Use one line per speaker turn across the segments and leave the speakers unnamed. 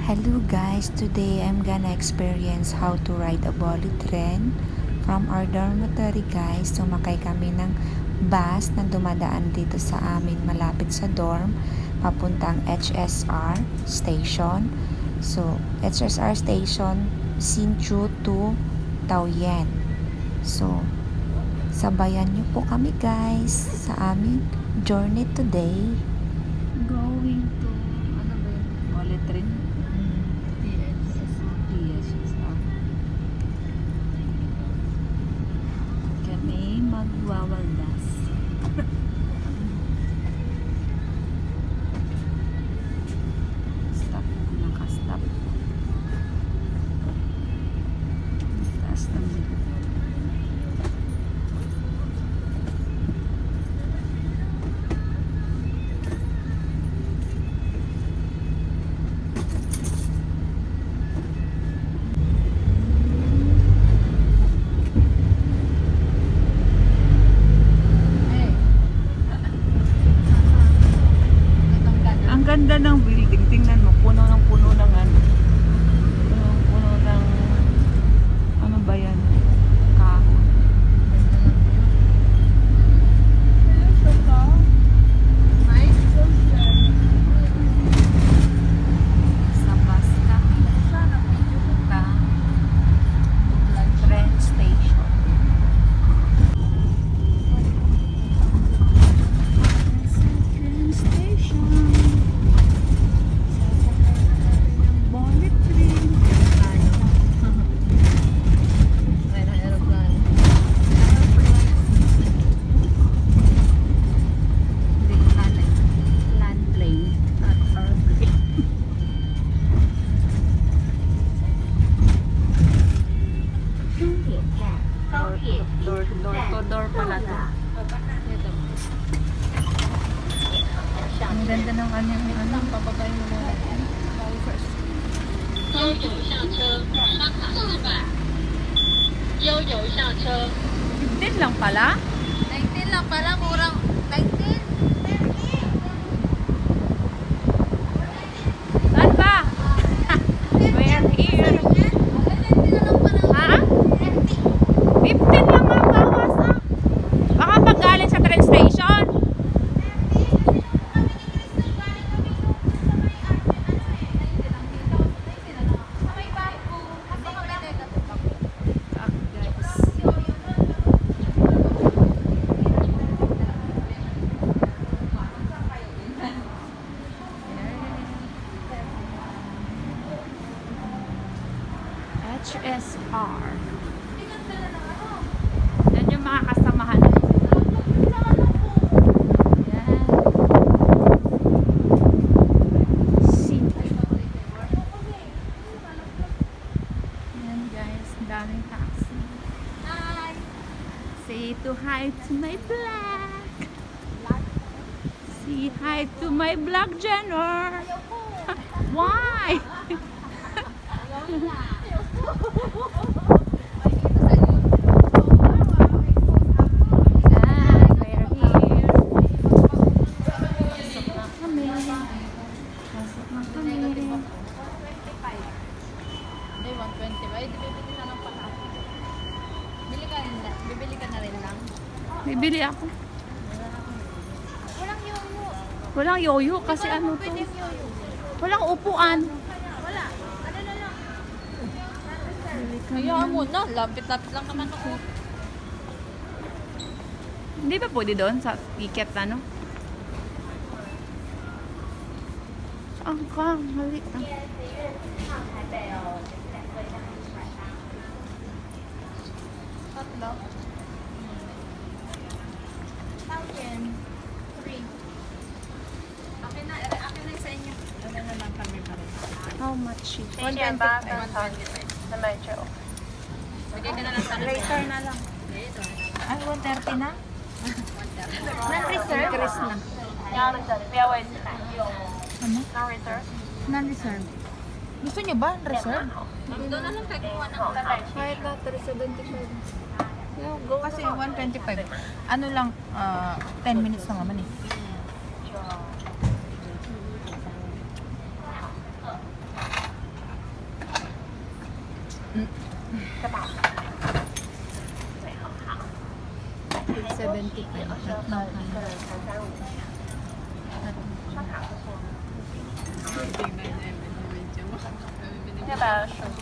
Hello guys, today I'm gonna experience how to ride a bullet train from our dormitory guys. Sumakay kami ng bus na dumadaan dito sa amin malapit sa dorm papuntang HSR station. So, HSR station Hsinchu to Taoyuan. So, sabayan niyo po kami guys sa aming journey today. Going to, ano ba yun? Bullet train? Kami magwawaldas. Stop. Naka-stop. Taas ng dito. Ganda ng building, tingnan mo, puno ng puno ng ano, puno ng ano ba yan, kahoy. Sa bus kami pupunta train station. Train station. Door pala to. Ang ganda ng kanyang ano, papagay mo na natin. First.
悠游上车，刷卡400。悠游上车。
15 lang pala?
19 lang pala, murang 19.
Saan ba? We're here. Ha? 15 lang ang bawas ha? Baka pag galing sa train station. HSR. Yan yung mga kasamahan. Yan. Yan guys, daming taxi.
Hi!
Say hi to my vlog. Say hi to my vlog, Jenner. Why? Bibili ako.
Walang yoyo.
Walang yoyo kasi ano to.
Pwede yoyo.
Walang upuan.
Wala. Ano na lang?
Hayaan mo na, lapit-lapit lang naman ako.
Hindi ba pwede doon sa ticket na no? Saan ka? Mali.
Tatlo. 1,000. 3. Akin na yung sa inyo.
Ano na lang kami pa rin.
How much is
125.
Bigay ka na lang sa
Later na lang.
Dito.
Ay, 130 na? Non-reserve?
Chris na.
Ano? Non-reserve. Gusto niyo ba? Reserve?
Doon na lang tayo kuha ng
Kahit na, 375. Kasi 125. Ano lang, 10 minutes lang naman eh. Tatlong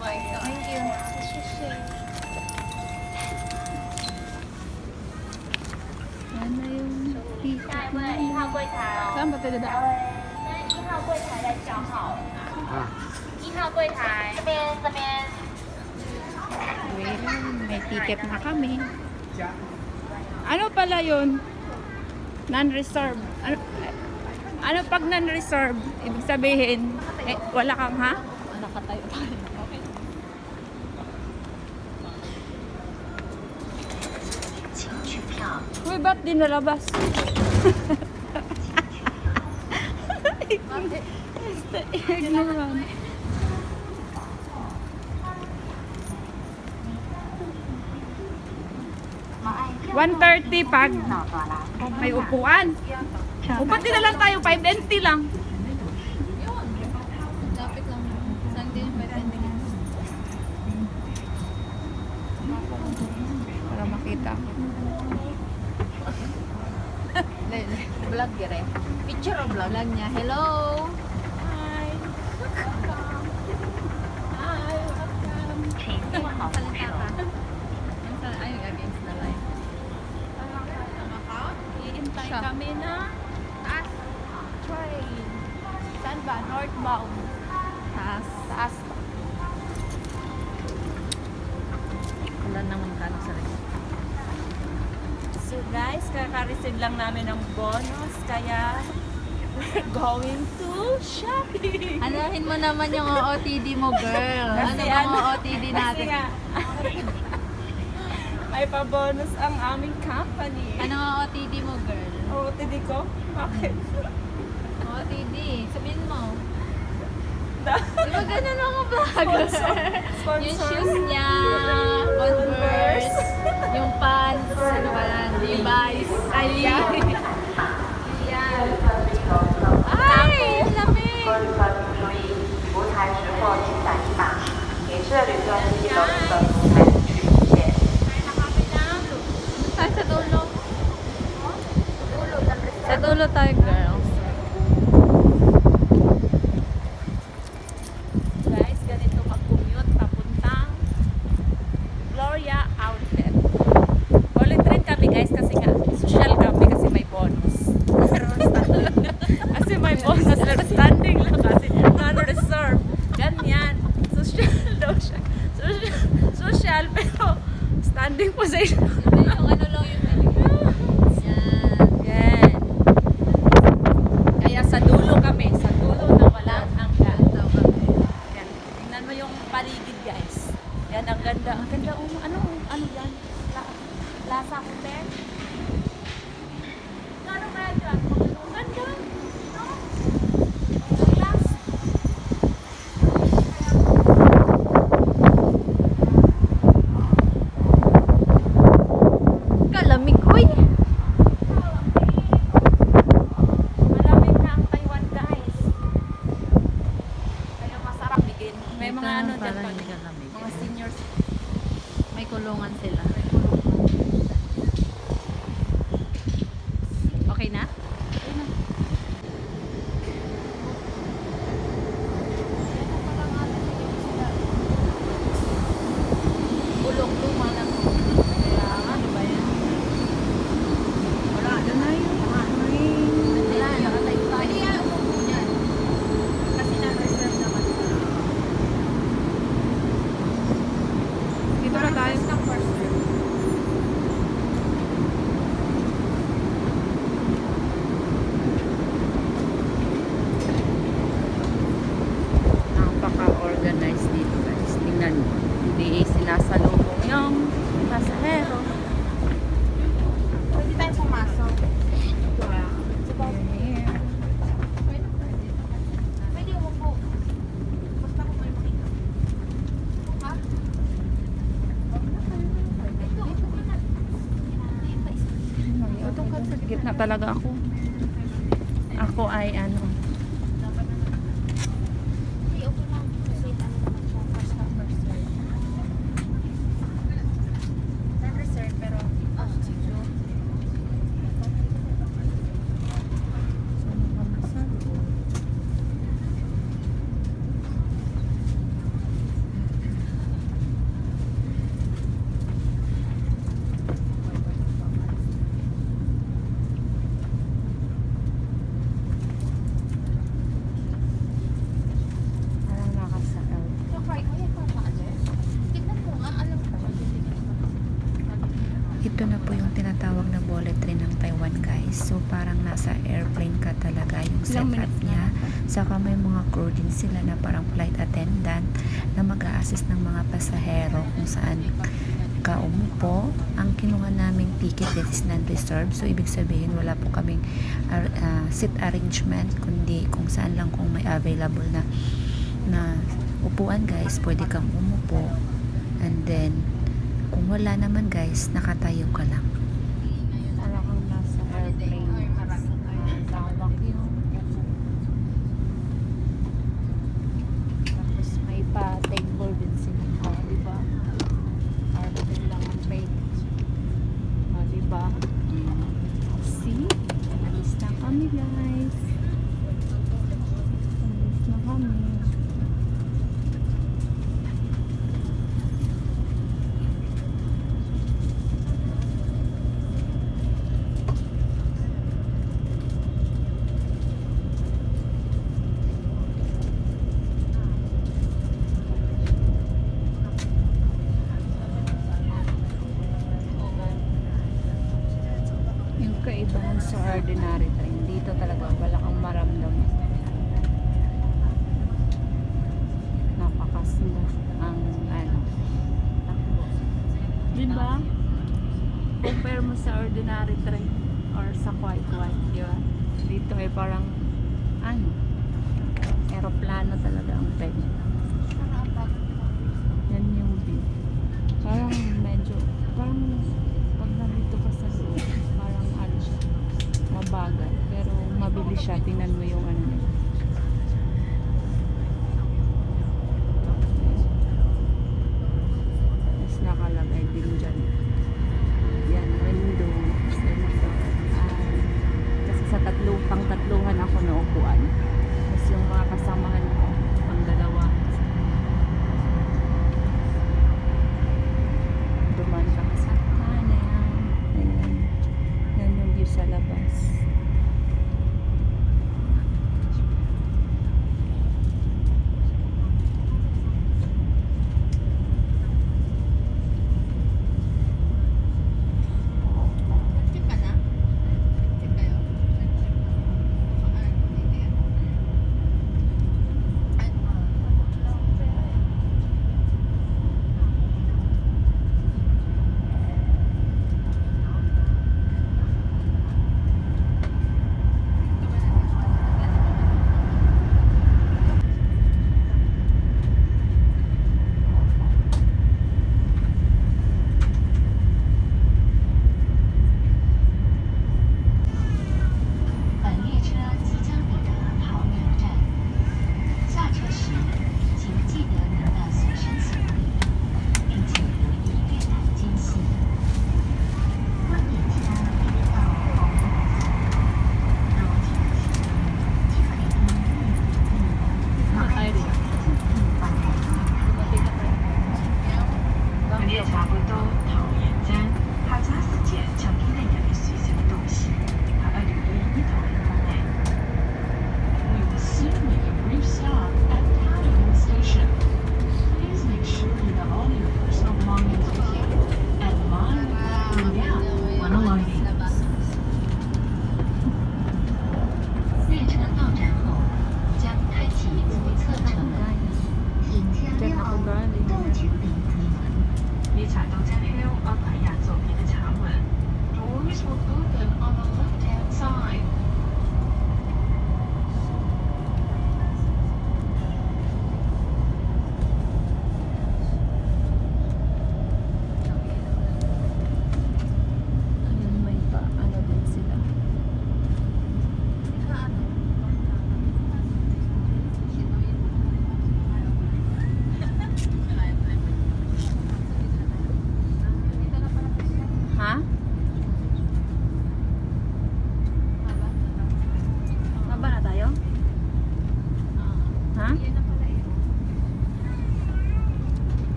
kayo. Thank you. Yan na yung ticket
下一位1号柜台哦。
Saan ba tayo dadaan?
1号柜台在叫号。1号柜台这边。
Wait, may ticket na kami. Ano pala yun? Non-reserve. Ano pag non-reserve? Ibig sabihin, wala kang ha? Nakatayo tayo. Okay. Uy, ba't di nalabas? Ignorant. 1:30 pag may upuan. Upat na lang tayo, 5:20 lang. Lapit lang. Saan din 5:20? Para makita. Vlog gire. Picture o vlog? Vlog niya. Hello! Hi! Hi! Welcome! Ayun, against the light. Iintay kami na train. Saan ba? Northbound. Taas. Taas pa. Wala naman kano sa rin.
So guys, kaka-receive lang namin ng bonus, kaya we're going to shopping.
Anahin mo naman yung OOTD mo, girl. Ano
Kasi
bang OOTD natin?
Kasi nga, may pa-bonus ang aming company.
Ano ang OOTD mo, girl?
OOTD ko? Bakit?
OOTD. Sabihin mo.
Da-
Di ba ganun mga vlog?
Sponsor.
Yung shoes niya, Converse, yung pants, ano ba yan? Levi's. Ay, yan. Yan. Ay, lamig.
注意，无台时或请暂停码，给这旅客记得的无台去谢。
Tayo sa dulo. Sa dulo tayo, girls.
Guys, ganito mag-commute papuntang Gloria Outlet. Ulit rin kami guys kasi nga social kami kasi may bonus. Kasi may bonus pero standing lang kasi non-reserve. Ganyan. Social daw siya. Social pero standing position.
Yung ano lang yung yan.
Yan. Kaya sa dulo kami. Sa dulo na walang hanggan. Yan. Tingnan mo yung paligid guys. Yan, ang ganda. Ang ganda. Ano yan? Plaza Hotel? Ano kaya dyan? Ang ganda. No? Glass.
Kalamig, uy!
Malamig na ang Taiwan guys. Kaya masarap bigin. May mga ano dyan
Parang
pa.
hindi ka lamig.
Mga seniors.
May kulungan sila. Okay na? Bulok luma na ko. Kaya ano ba yan? Wala na yun. Wala na. Pwede yan umupo niyan. Kasi na-reserve naman. Dito na tayo. Napaka-organized dito guys. Tingnan mo. Hindi sinasalubong yung pasahero. Pwede tayo pumasok.
Here.
Pwede umupo. Basta kung may makita. Ha?
Ito ka sa gitna talaga ako. Ako ay ano. guys. So parang nasa airplane ka talaga yung
Ilang
setup
minutes na
niya.
lang?
Saka may mga crew din sila na parang flight attendant na mag-a-assist ng mga pasahero kung saan ka umupo. Ang kinuha naming ticket is non-reserved. So ibig sabihin wala po kaming seat arrangement, kundi kung saan lang kung may available na upuan guys, pwede kang umupo. And then kung wala naman guys, nakatayo ka lang.
Wala kang nasa airplane. Lawak yun. Tapos may pa-table din sila. Diba? Airplane lang ang plate. Diba? See? Alis na kami guys. Alis na kami. Yung kaibahan sa ordinary train, dito talaga wala kang maramdaman. Napaka-smooth ang takbo. Diba? Compare mo sa ordinary train or sa quiet-quiet, diba? Dito ay parang aeroplano talaga ang train. Yan yung view. Parang parang pag nandito ka sa loob, parang siya, mabagal. Pero mabilis siya. Tingnan mo yung niya. Tapos nakalagay din dyan. Yan, window. Kasi sa tatluhan ako na upuan. Tapos yung mga kasamahan ko, ang dalawa. Duman ka sa kanan. Ayan. Yan yung view sa labas.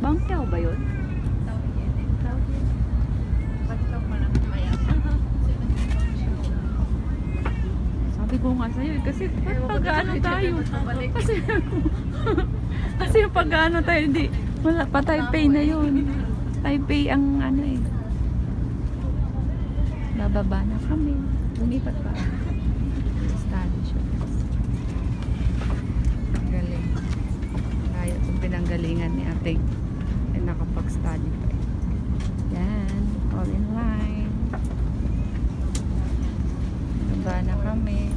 Bangkyaw ba yun? Sabi ko nga sa'yo kasi pag-ano tayo kasi yung pag-ano tayo hindi wala pa, Taipei na yun. Taipei ang ano Bababa na kami. Lumipat pa. Study siya. Galing. Kaya itong pinanggalingan ni ating ay nakapag-study pa. Yan. All in line. Bababa na kami.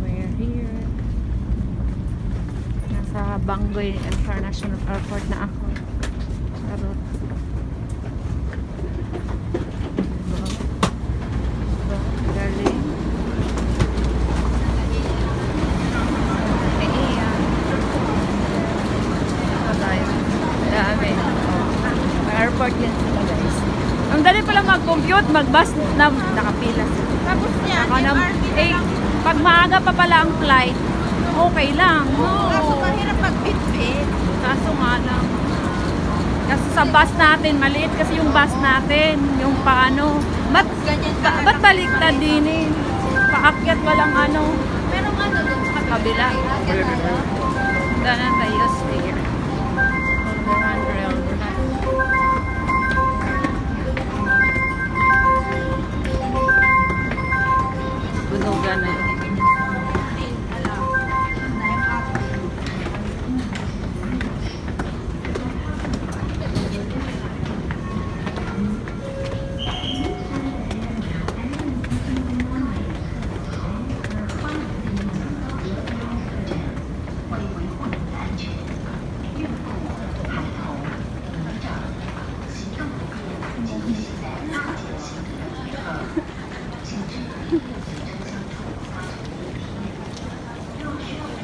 We're here. Nasa Bangoy International Airport na ako. Charot. Galing. Dami. Airport yan sila guys. Ang dali pala mag-compute, mag-bus na nakapila.
Tapos yan,
Pag maaga pa pala ang flight, okay lang.
kaso
Oo.
mahirap mag-bit-bit.
Kaso nga lang. Kasi sa bus natin, maliit kasi yung bus natin. Yung paano.
Ganyan
Ba't baliktad din eh? Paakyat walang ano.
Pero ano dun sa
Kabila. Danan tayo sphere. Underhand rail. Bunugan na yun.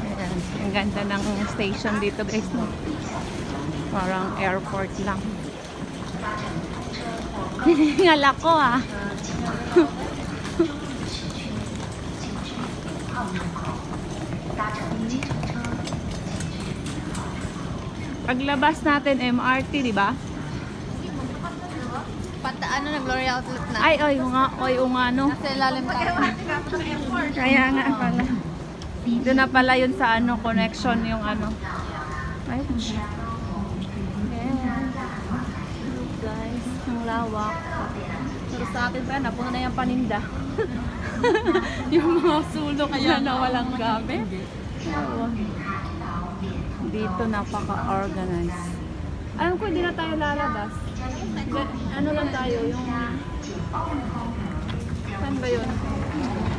Ayan. Ang ganda ng station dito guys, no? Parang airport lang. Ngala ko ah. Paglabas natin MRT, di ba?
Ano, nag-L'Oreal outlet na.
Ay, yung ano.
Sa ilalim tayo.
Kaya nga pala. Doon na pala yun sa ano, connection yung ano. Ay, guys, ang lawak. Pero sa atin pa, napuno na yung paninda. Yung mga sulok na walang gamit. Oo. Dito napaka-organized. Alam ko, hindi na tayo lalabas. Ano lang tayo, yung... Saan ba yun?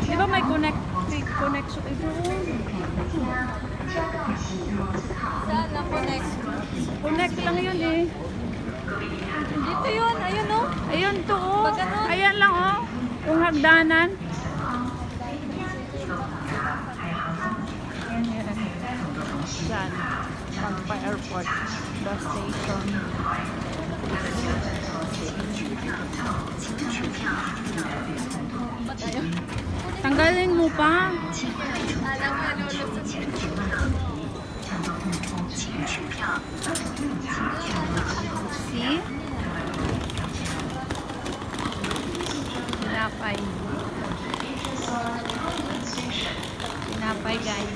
Di ba may connection? Ito.
Saan na connect?
Connect lang yun eh.
Dito yun, ayun o.
Ayun to oh.
Pag ganun?
Ayan lang oh. Yung hagdanan. Yan. Pagpa Airport. Bus station. Tanggalin mo pa.
Alam mo, lulusot.
See? Tinapay. Tinapay guys.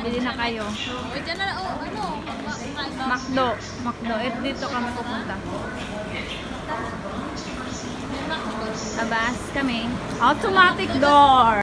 Bili na kayo.
Uy, dyan na, ano?
Macdo. Macdo. Dito kami pupunta. Labas kami. Automatic door.